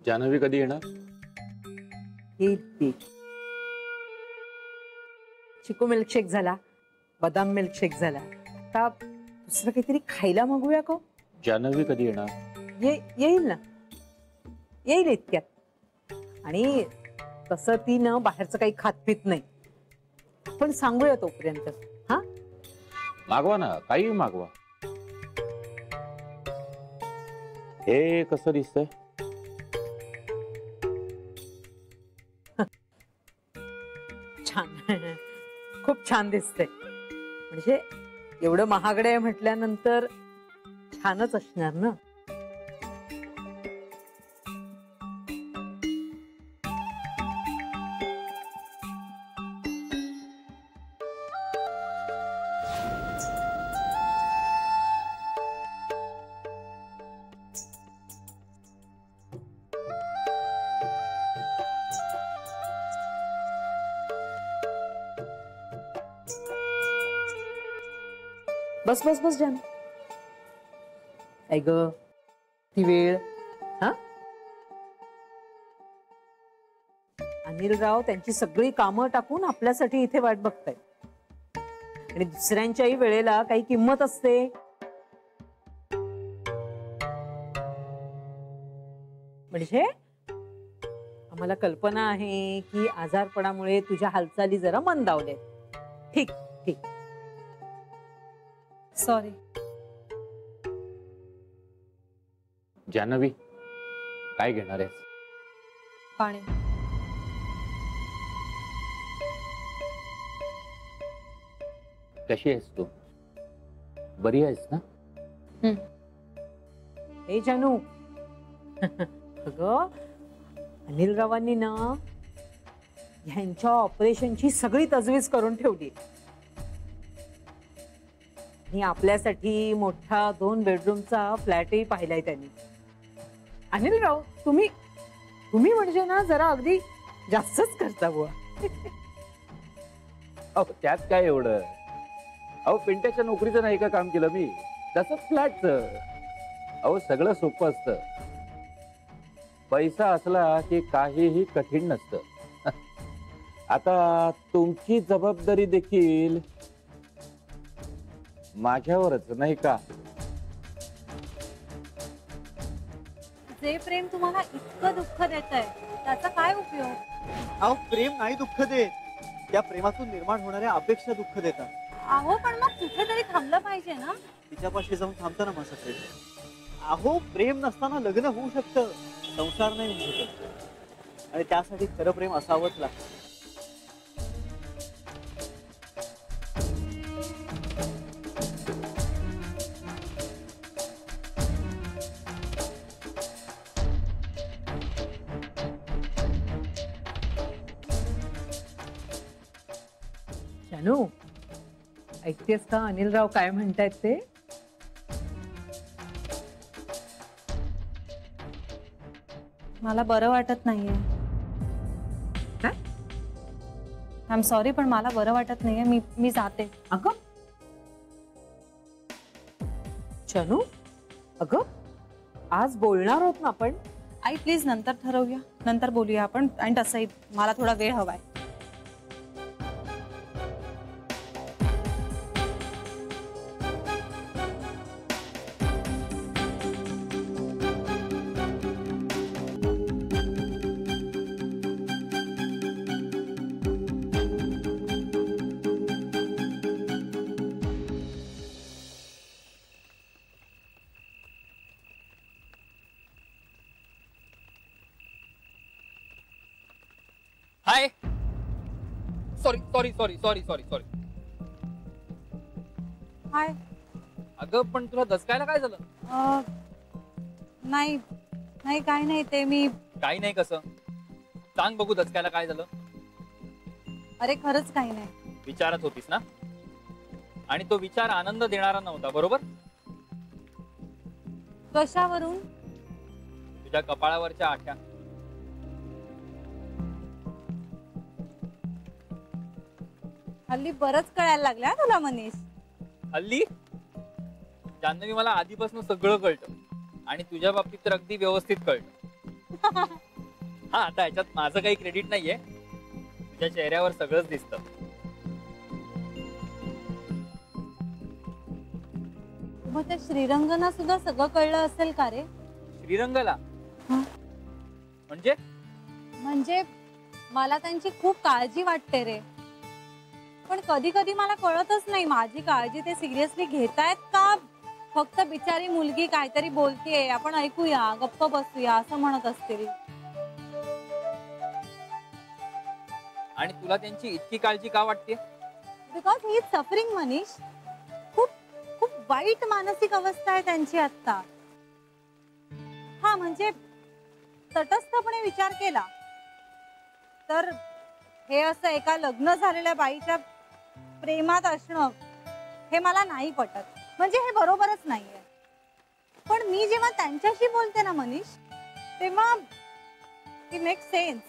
जान्हवी कधी येणार? येईल. चिकू मिल्कशेक झाला, बदाम मिल्कशेक झाला, आता दुसरं काहीतरी खायला मागूया का? जान्हवी कधी येणार? येईल ना, येईल इतक्यात. आणि तसं ती ना बाहेरचं काही खात पित नाही, पण सांगूया तोपर्यंत. हा, मागवा ना, काही मागवा. हे कसं दिसतंय? छान, खूप छान दिसतंय. म्हणजे एवढं महागडे आहे म्हटल्यानंतर छानच असणार ना. बस बस बस जान. ऐक ती वेळ. हा, अनिलराव त्यांची सगळी कामं टाकून आपल्यासाठी इथे वाट बघतायत. आणि दुसऱ्यांच्याही वेळेला काही किंमत असते. म्हणजे आम्हाला कल्पना आहे की आजारपणामुळे तुझ्या हालचाली जरा मंदावल्या. ठीक ठीक, सॉरी. जान्हवी, काय घेणार आहेस? पाणी. कशी आहेस तू? बरी आहेस ना? हे जानू, अगं अनिलरावांनी ना ह्यांच्या ऑपरेशनची सगळी तजवीज करून ठेवली. आणि आपल्यासाठी मोठा 2 बेडरूमचा फ्लॅटही पाहिलाय त्यांनी. अनिलराव, तुम्ही म्हणजे ना जरा अगदी जास्तच करता बुवा. अहो त्यात काय एवढं? अहो पिंट्याच्या नोकरीचं नाही का काम केलं मी, तसंच फ्लॅटचं. अहो सगळं सोपं असतं. पैसा असला की काहीही कठीण नसतं. आता तुमची जबाबदारी देखील माझ्यावरच नाही का? जे प्रेम तुम्हाला इतकं दुःख देतंय त्याचा काय उपयोग? अहो प्रेम नाही दुःख देत, त्या प्रेमातून निर्माण होणाऱ्या अपेक्षा दुःख देतात. अहो पण मग कुठेतरी थांबलं पाहिजे ना. तिच्यापाशी जाऊन थांबताना माझं प्रेम. अहो प्रेम नसताना लग्न होऊ शकतं, संसार नाही होऊ शकत. आणि त्यासाठी खरं प्रेम असावंच लागतं. जानू, ऐकतेस का अनिलराव काय म्हणतायत ते? मला बरं वाटत नाहीये. काय? आय एम सॉरी, पण मला बरं वाटत नाहीये. मी जाते. अगं जानू, अगं आज बोलणार आहोत ना आपण. आई प्लीज नंतर ठरवूया, नंतर बोलूया आपण. आणि तसंही मला थोडा वेळ हवाय. हाय. सॉरी. हाय. अगं पण तुला दचकायला काय झालं? नाही काही नाही. ते मी काही नाही कसं? सांग बघू दचकायला काय झालं? अरे खरंच काही नाही. विचारत होतीस ना, आणि तो विचार आनंद देणारा नव्हता, बरोबर? कशावरून? तुझ्या कपाळावरच्या आठ्या. हल्ली बरंच कळायला लागलं तुला मनीष. हल्ली? जान्हवी, मला आधीपासून सगळं कळतं आणि तुझ्या बाबतीत तर अगदी व्यवस्थित कळतं. हा, आता ह्याच्यात माझं काही क्रेडिट नाहीये. तुझ्या चेहऱ्यावर सगळंच दिसतं. मग त्या श्रीरंगना सुद्धा सगळं कळलं असेल का रे? श्रीरंगला हं. म्हणजे मला त्यांची खूप काळजी वाटते रे. पण कधी कधी मला कळतच नाही माझी काळजी ते सिरियसली घेतायत का फक्त बिचारी मुलगी काहीतरी बोलतीये आपण ऐकूया गप्प बसूया असं म्हणत असतील. आणि तुला त्यांची इतकी काळजी का वाटते? Because he is suffering Manish. खूप खूप वाईट मानसिक अवस्था आहे त्यांची आता. हा म्हणजे तटस्थपणे विचार केला तर हे असं एका लग्न झालेल्या बाईच्या प्रेमात असणं हे मला नाही पटत. म्हणजे हे बरोबरच नाहीये. पण मी जेव्हा त्यांच्याशी बोलते ना मनीष तेव्हा ही मेक्स सेन्स.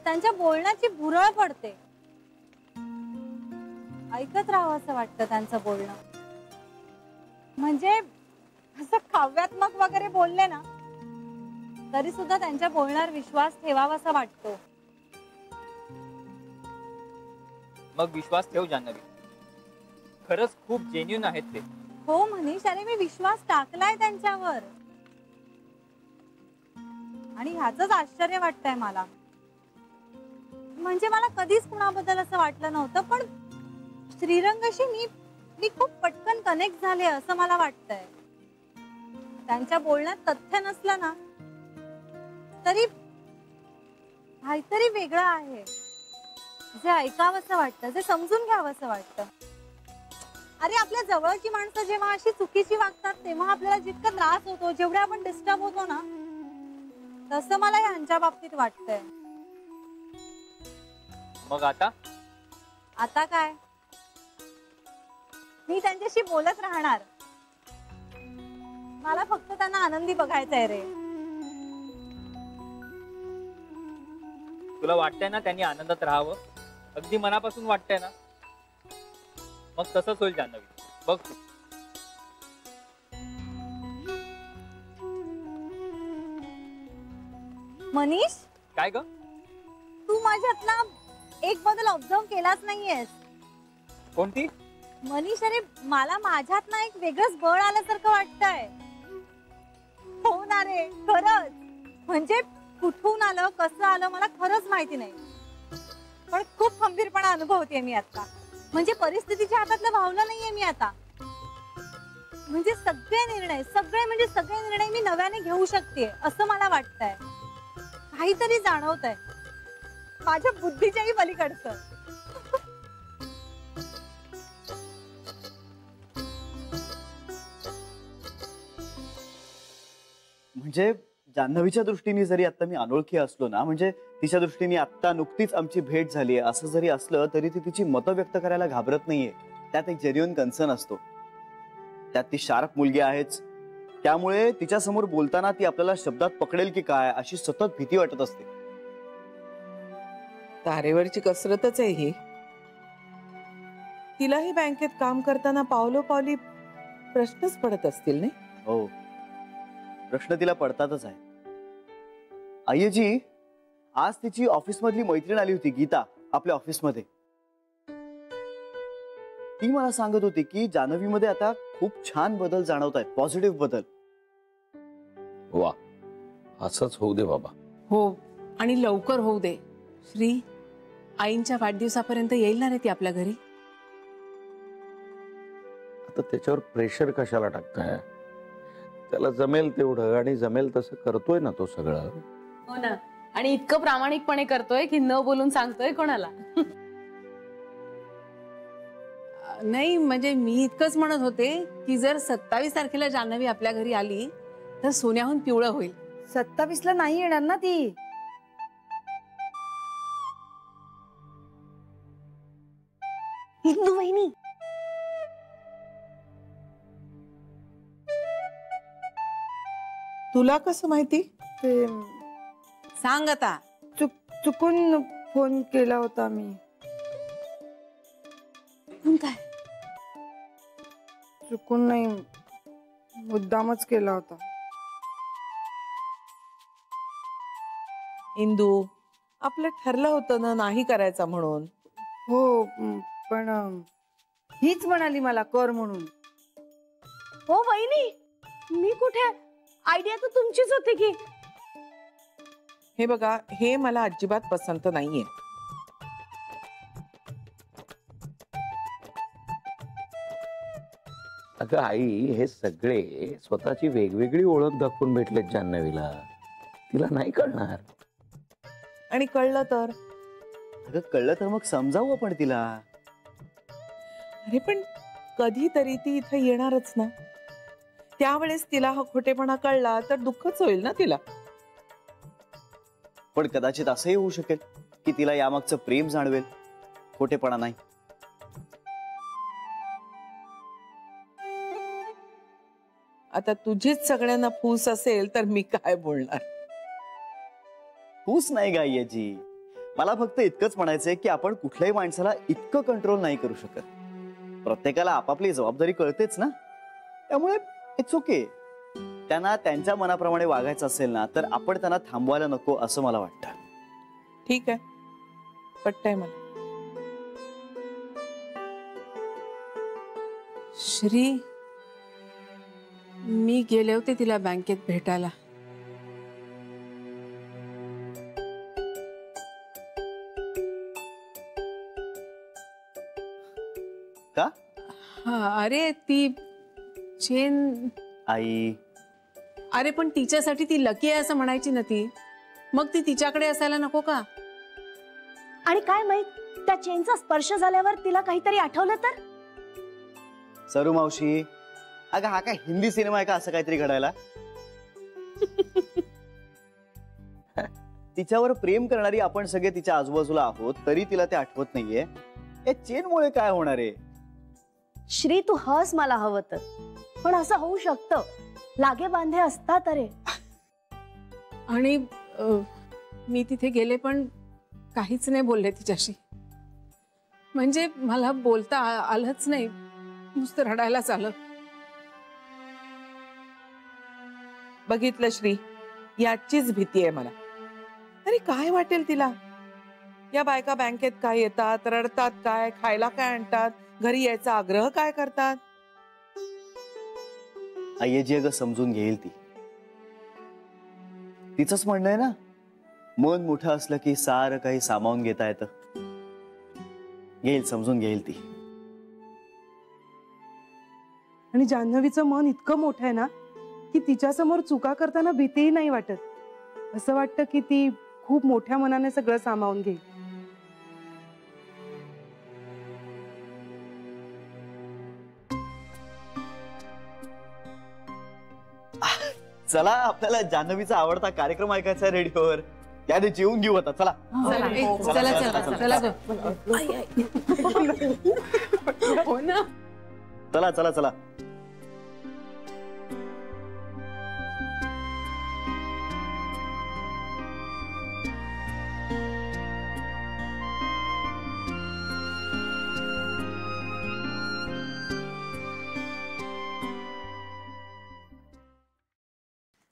त्यांच्या बोलण्याची भुरळ पडते. ऐकत राहावं असं वाटतं त्यांचं बोलणं. म्हणजे असं काव्यात्मक वगैरे बोलले ना तरी सुद्धा त्यांच्या बोलण्यावर विश्वास ठेवावासा वाटतो. मग विश्वास ठेव जान्हवी. खरंच खूप जेन्युइन आहेत ते. हो मनीष, अरे मी विश्वास टाकलाय त्यांच्यावर आणि ह्याचंच आश्चर्य वाटतंय मला. म्हणजे मला कधीच कुणाबद्दल असं वाटलं नव्हतं पण श्रीरंगशी मी खूप पटकन कनेक्ट झाले असं मला वाटतंय. त्यांच्या बोलण्यात तथ्य नसलं ना तरी काहीतरी वेगळं आहे जे ऐकावंसं वाटतं, जे समजून घ्यावंसं वाटतं. अरे आपल्या जवळची माणसं जेव्हा अशी चुकीची वागतात तेव्हा आपल्याला जितका त्रास होतो जेवढे आपण डिस्टर्ब होतो ना तसं मला यांच्या बाबतीत वाटतंय. मग आता काय मी त्यांच्याशी बोलत राहणार. मला फक्त त्यांना आनंदी बघायचंय रे. तुला वाटतंय ना त्यांनी आनंदात राहावं? अगदी मनापासून वाटतंय ना? मग तसंच होईल जान्हवी. बघ तू. मनीष, काय ग? तू माझ्यातला एक बदल ऑब्झर्व केलाच नाहीयेस. कोणती? मनीष, अरे मला माझ्यात ना एक वेगळंच बळ आल्यासारखं वाटतंय. हो ना रे, खरंच. म्हणजे कुठून आलं कसं आलं मला खरंच माहिती नाही पण खूप खंबीरपणा अनुभवते मी आता. म्हणजे परिस्थितीच्या हातातलं भावलं नाहीये मी आता. म्हणजे सगळे निर्णय मी नव्याने घेऊ शकते असं मला वाटतंय. काहीतरी जाणवतंय माझ्या बुद्धीच्याही पलीकडचं. म्हणजे जान्हवीच्या दृष्टीने जरी आता मी अनोळखी असलो ना म्हणजे तिच्या दृष्टीने आता नुकतीच आमची भेट झाली असं जरी असलं तरी ती तिची मतं व्यक्त करायला घाबरत नाहीये. त्यात एक जेन्युइन कन्सर्न असतो. त्यात ती शार्प मुलगी आहेच त्यामुळे तिच्या समोर बोलताना ती आपल्याला शब्दात पकडेल की काय अशी सतत भीती वाटत असते. तारेवरची कसरतच आहे ही. तिलाही बँकेत काम करताना पावलोपावली प्रश्नच पडत असतील नाही? हो, प्रश्न तिला पडतातच आहे. अय्यजी, आज तिची ऑफिस मधली मैत्रीण आली होती गीता आपल्या ऑफिसमध्ये. ती मला सांगत होती की जान्हवीमध्ये आता खूप छान बदल जाणवत आहेत, पॉझिटिव्ह बदल. वा, असंच होऊ दे बाबा. हो, आणि लवकर होऊ दे. श्री, आईंच्या वाढदिवसापर्यंत येईल ना रे ती आपल्या घरी? आता त्याच्यावर प्रेशर कशाला टाकताय? त्याला जमेल तेवढं आणि जमेल तसं करतोय ना तो सगळं. हो ना, आणि इतकं प्रामाणिकपणे करतोय की न बोलून सांगतोय कोणाला. नाही म्हणजे मी इतकंच म्हणत होते की जर 27 तारखेला जान्हवी आपल्या घरी आली तर सोन्याहून पिवळं होईल. 27 ला नाही येणार ना ती. हिंदू वहिनी, तुला कसं माहिती? ते सांग आता. चुकून फोन केला होता मी. काय चुकून नाही, मुद्दामच केला होता. इंदू, आपलं ठरलं होतं ना नाही करायचा म्हणून. हो पण हीच म्हणाली मला कर म्हणून. हो वहिनी, मी कुठे, आयडिया तर तुमचीच होती की. हे बघा, हे मला अजिबात पसंत नाहीये. अगं आई, हे सगळे स्वतःची वेगवेगळी ओळख दाखवून भेटलेत जान्हवीला. तिला नाही कळणार. आणि कळलं तर? अगं कळलं तर मग समजावं आपण तिला. अरे पण कधीतरी ती इथे येणारच ना. त्यावेळेस तिला हा खोटेपणा कळला तर दुःखच होईल ना तिला. पण कदाचित असंही होऊ शकेल की तिला यामागचं प्रेम जाणवेल, खोटेपणा नाही. आता तुझीच सगळ्यांना फूस असेल तर मी काय बोलणार. फूस नाही गायची. मला फक्त इतकंच म्हणायचंय की आपण कुठल्याही माणसाला इतकं कंट्रोल नाही करू शकत. प्रत्येकाला आपापली जबाबदारी कळतेच ना. त्यामुळे इट्स ओके. त्यांना त्यांच्या मनाप्रमाणे वागायचं असेल ना तर आपण त्यांना थांबवायला नको असं मला वाटतं. ठीक आहे, पटतंय मला. श्री, मी गेले होते तिला बँकेत भेटायला. का? हा, अरे ती चेन. आई, अरे पण तिच्यासाठी ती लकी आहे असं म्हणायची ना ती. मग ती तिच्याकडे असायला नको का? आणि काय माहित, त्या चेनचा स्पर्श झाल्यावर तिला काहीतरी आठवलं तर. सरू मावशी, अगं हा काय हिंदी सिनेमा आहे का असं काहीतरी घडायला? तिच्यावर प्रेम करणारी आपण सगळे तिच्या आजूबाजूला आहोत तरी तिला ते आठवत नाहीये. या चेनमुळे काय होणार आहे? श्री, तू हस मला हवं तर, पण असं होऊ शकतं. लागे बांधे असतात अरे. आणि मी तिथे गेले पण काहीच नाही बोलले तिच्याशी. म्हणजे मला बोलता आलंच नाही, नुसतं रडायलाच आलं. बघितलं श्री, याचीच भीती आहे मला. अरे काय वाटेल तिला? या बायका बँकेत काय येतात, रडतात काय, खायला काय आणतात, घरी यायचा आग्रह काय करतात. आय्याजी अगं समजून घेईल ती. तिचंच म्हणणं आहे ना, मन मोठं असलं की सारं काही सामावून घेता येतं. घेईल, समजून घेईल ती. आणि जान्हवीचं मन इतकं मोठं आहे ना की तिच्यासमोर चुका करताना भीतीही नाही वाटत. असं वाटतं की ती खूप मोठ्या मनाने सगळं सामावून घेईल. चला, आपल्याला जान्हवीचा आवडता कार्यक्रम ऐकायचा रेडिओवर. याने जेवून घेऊ आता. चला चला चला चला चला. हो ना. चला चला चला.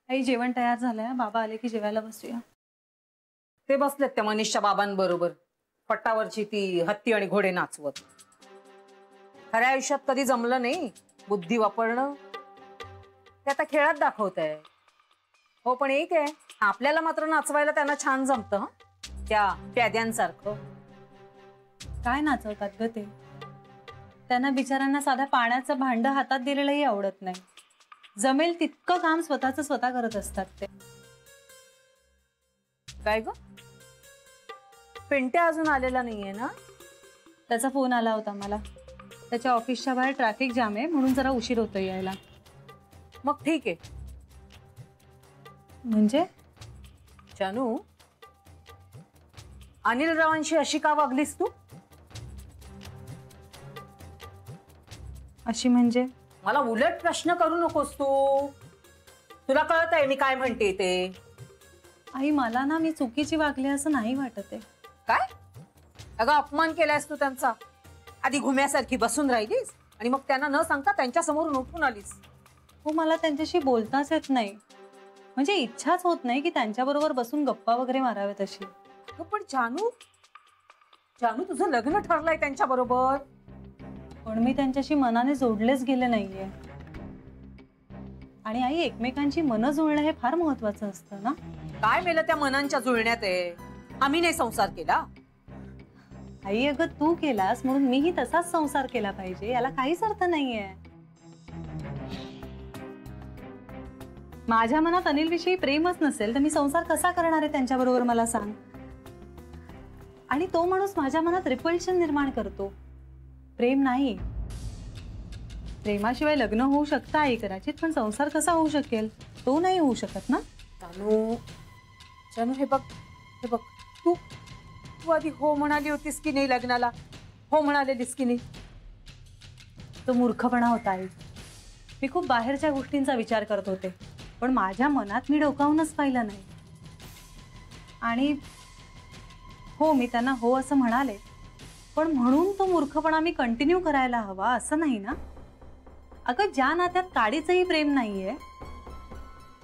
आई, जेवण तयार झालंय. बाबा आले की जेवायला बसूया. ते बसलेत त्या मनीषच्या बाबांबरोबर पट्टावरची ती हत्ती आणि घोडे नाचवत. खऱ्या आयुष्यात कधी जमलं नाही बुद्धी वापरणं. ते आता खेळात दाखवत आहे. हो पण एक आहे, आपल्याला मात्र नाचवायला त्यांना छान जमतं. त्या प्याद्यांसारखं. काय नाचवतात ग ते? त्यांना बिचारांना साध्या पाण्याचं भांड हातात दिलेलंही आवडत नाही. जमेल तितकं काम स्वतः करत असतात ते. काय ग, पिंट्या अजून आलेला नाहीये ना? त्याचा फोन आला होता मला. त्याच्या ऑफिसच्या बाहेर ट्रॅफिक जाम आहे म्हणून जरा उशीर होतो यायला. मग ठीक आहे. म्हणजे जानू, अनिल रावांशी अशी का वागलीस तू? अशी म्हणजे? मला उलट प्रश्न करू नकोस तू. तुला कळत आहे मी काय म्हणते ते. आई, मला ना मी चुकीची वागली असं नाही वाटत आहे. काय? अगं अपमान केलायस तू त्यांचा. आधी घुम्यासारखी बसून राहिलीस आणि मग त्यांना न सांगता त्यांच्या समोरून उठून आलीस. हो, मला त्यांच्याशी बोलताच येत नाही. म्हणजे इच्छाच होत नाही की त्यांच्याबरोबर बसून गप्पा वगैरे माराव्यात अशी. पण जानू जानू तुझं लग्न ठरलंय त्यांच्या बरोबर. पण मी त्यांच्याशी मनाने जोडलेच गेले नाहीये. आणि आई, एकमेकांची मनं जुळणं हे फार महत्वाचं असतं ना. काय मेलं त्या मनांच्या जुळण्यात आहे. आम्ही नाही संसार केला. आई अगं, तू केलास म्हणून मीही तसाच संसार केला पाहिजे याला काहीच अर्थ नाहीये. माझ्या मनात अनिल विषयी प्रेमच नसेल तर मी संसार कसा करणार आहे त्यांच्याबरोबर, मला सांग. आणि तो माणूस माझ्या मनात रिपल्शन निर्माण करतो, प्रेम नाही. प्रेमाशिवाय लग्न होऊ शकतं आई कदाचित, पण संसार कसा होऊ शकेल? तो नाही होऊ शकत ना. जानू जानू हे बघ तू तू आधी हो म्हणाली होतीस की नाही लग्नाला? हो म्हणालेलीस की नाही? तो मूर्खपणा होता आई. मी खूप बाहेरच्या गोष्टींचा विचार करत होते, पण माझ्या मनात मी डोकावूनच पाहिलं नाही. आणि हो, मी त्यांना हो असं म्हणाले, पण म्हणून तो मूर्खपणा मी कंटिन्यू करायला हवा असं नाही ना. अगं, ज्या नात्यात काडीचंही प्रेम नाहीये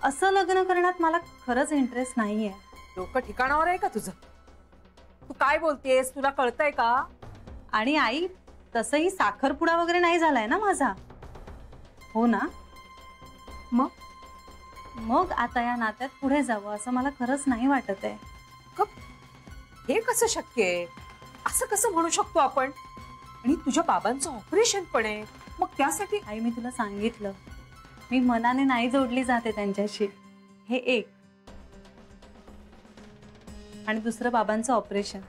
असं लग्न करण्यात मला खरंच इंटरेस्ट नाहीये. डोकं ठिकाणावर आहे का तुझं? तू काय बोलतेस? तुला कळतंय का? आणि आई, तसंही साखरपुडा वगैरे नाही झालाय ना माझा, हो ना. मग आता या नात्यात पुढे जावं असं मला खरंच नाही वाटत आहे. हे कसं शक्य आहे? असं कसं म्हणू शकतो आपण? आणि तुझ्या बाबांचं ऑपरेशन पण आहे, मग त्यासाठी. आई, मी तुला सांगितलं, मी मनाने नाही जोडली जाते त्यांच्याशी, हे एक. आणि दुसरं बाबांचं ऑपरेशन,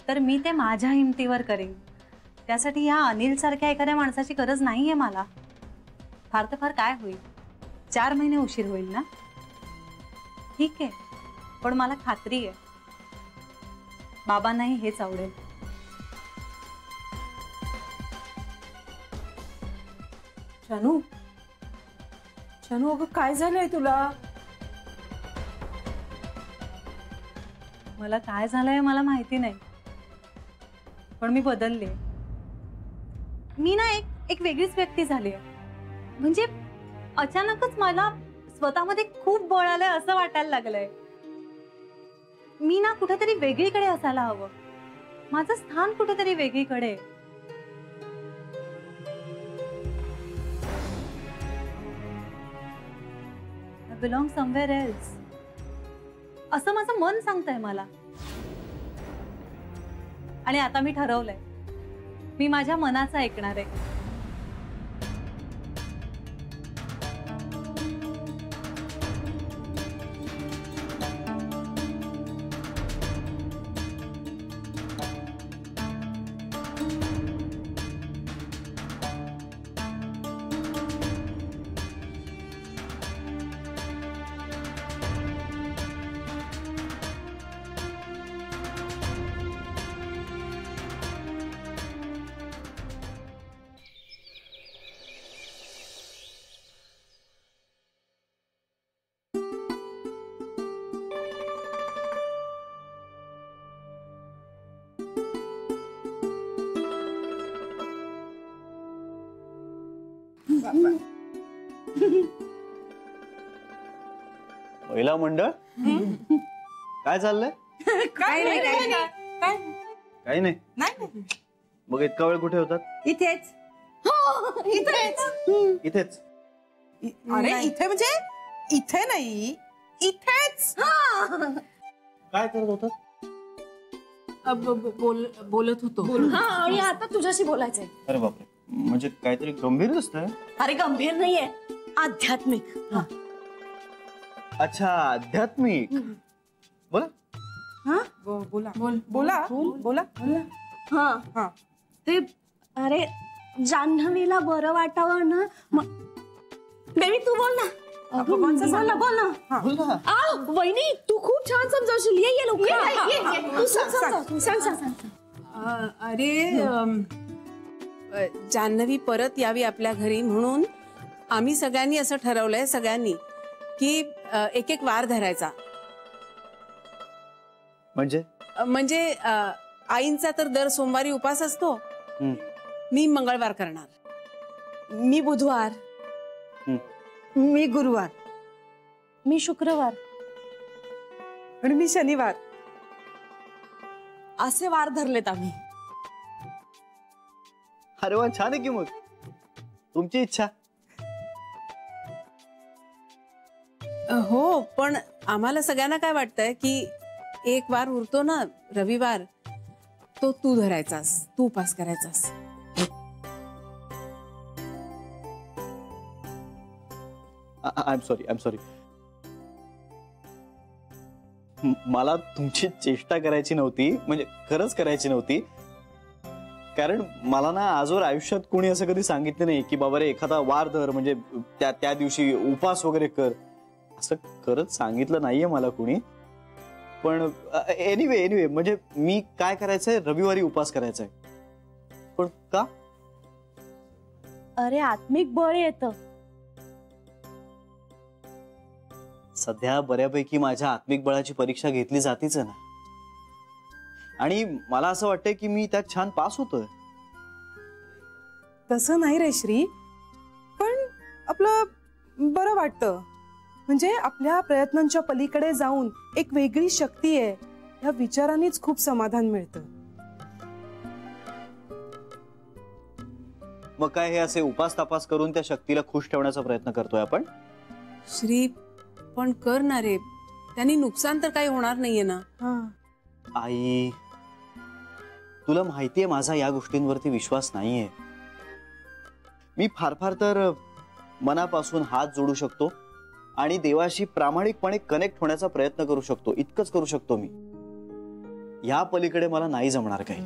तर मी ते माझ्या हिमतीवर करेन. त्यासाठी या अनिल सारख्या एखाद्या माणसाची गरज नाहीये मला. फार तर फार काय होईल, 4 महिने उशीर होईल ना. ठीक आहे, पण मला खात्री आहे बाबांनाही हेच आवडेल. जानू जानू अगं, काय झालंय तुला? मला काय झालंय मला माहिती नाही, पण मी बदलले. मी ना एक वेगळीच व्यक्ती झाली आहे. म्हणजे अचानकच मला स्वतःमध्ये खूप बळ आलंय असं वाटायला लागलंय. मी ना कुठेतरी वेगळीकडे असायला हवं. माझं स्थान कुठेतरी वेगळीकडे. I belong somewhere else. असं माझं मन सांगतंय मला. आणि आता मी ठरवलंय, मी माझ्या मनाचं ऐकणार आहे. महिला मंडळ काय चाललंय? काही नाही. मग इतका वेळ कुठे होतात? इथेच. इथेच. अरे इथे म्हणजे इथे नाही, इथेच. काय करत होतात? बोलत होतो. आणि आता तुझ्याशी बोलायचंय. अरे बापरे, म्हणजे काहीतरी गंभीर दिसतंय. अरे गंभीर नाहीये, आध्यात्मिक. अच्छा, आध्यात्मिक. बोला. बोला बोला बोला. हा, ते अरे जान्हवीला बरं वाटावं ना. बेबी तू बोल ना. बोल ना. वहिनी, तू खूप छान समजावशील. ये लवकर. तू सांग. अरे जान्हवी परत यावी आपल्या घरी म्हणून आम्ही सगळ्यांनी असं ठरवलंय, सगळ्यांनी, की एक एक वार धरायचा. म्हणजे आईंचा तर दर सोमवारी उपास असतो. मी मंगळवार करणार. मी बुधवार. मी गुरुवार. मी शुक्रवार. आणि मी शनिवार. असे वार धरलेत आम्ही. अरे वा, छान आहे की मग. तुमची इच्छा. हो, पण आम्हाला सगळ्यांना काय वाटतंय की एक वार उरतो ना रविवार, तो तू धरायचास, तू उपास करायचास. I am sorry. मला तुमची चेष्टा करायची नव्हती, म्हणजे खरंच करायची नव्हती. कारण मला ना आजवर आयुष्यात कोणी असं कधी सांगितलं नाही की बाबा रे एखादा वार धर, म्हणजे त्या दिवशी उपास वगैरे कर. असं खरंच सांगितलं नाहीये मला कोणी. पण एनिवे म्हणजे मी काय करायचंय, रविवारी उपास करायचाय. पण का? अरे आत्मिक बळ येतं. सध्या बऱ्यापैकी माझ्या आत्मिक बळाची परीक्षा घेतली जातीच ना, आणि मला असं वाटतंय की मी त्यात छान पास होतोय. तसं नाही रे श्री, पण आपलं बरं वाटतं. म्हणजे आपल्या प्रयत्नांच्या पलीकडे जाऊन एक वेगळी शक्ती आहे, या विचारानेच खूप समाधान मिळतं. मग काय हे असे उपास तपास करून त्या शक्तीला खुश ठेवण्याचा प्रयत्न करतोय आपण? श्री, पण कर ना रे, त्यांनी नुकसान तर काही होणार नाहीये ना. आई, तुला माहितीये माझा या गोष्टींवरती विश्वास नाहीये. मी फार फार तर मनापासून हात जोडू शकतो आणि देवाशी प्रामाणिकपणे कनेक्ट होण्याचा प्रयत्न करू शकतो, इतकंच करू शकतो मी. या पलीकडे मला नाही जमणार काही.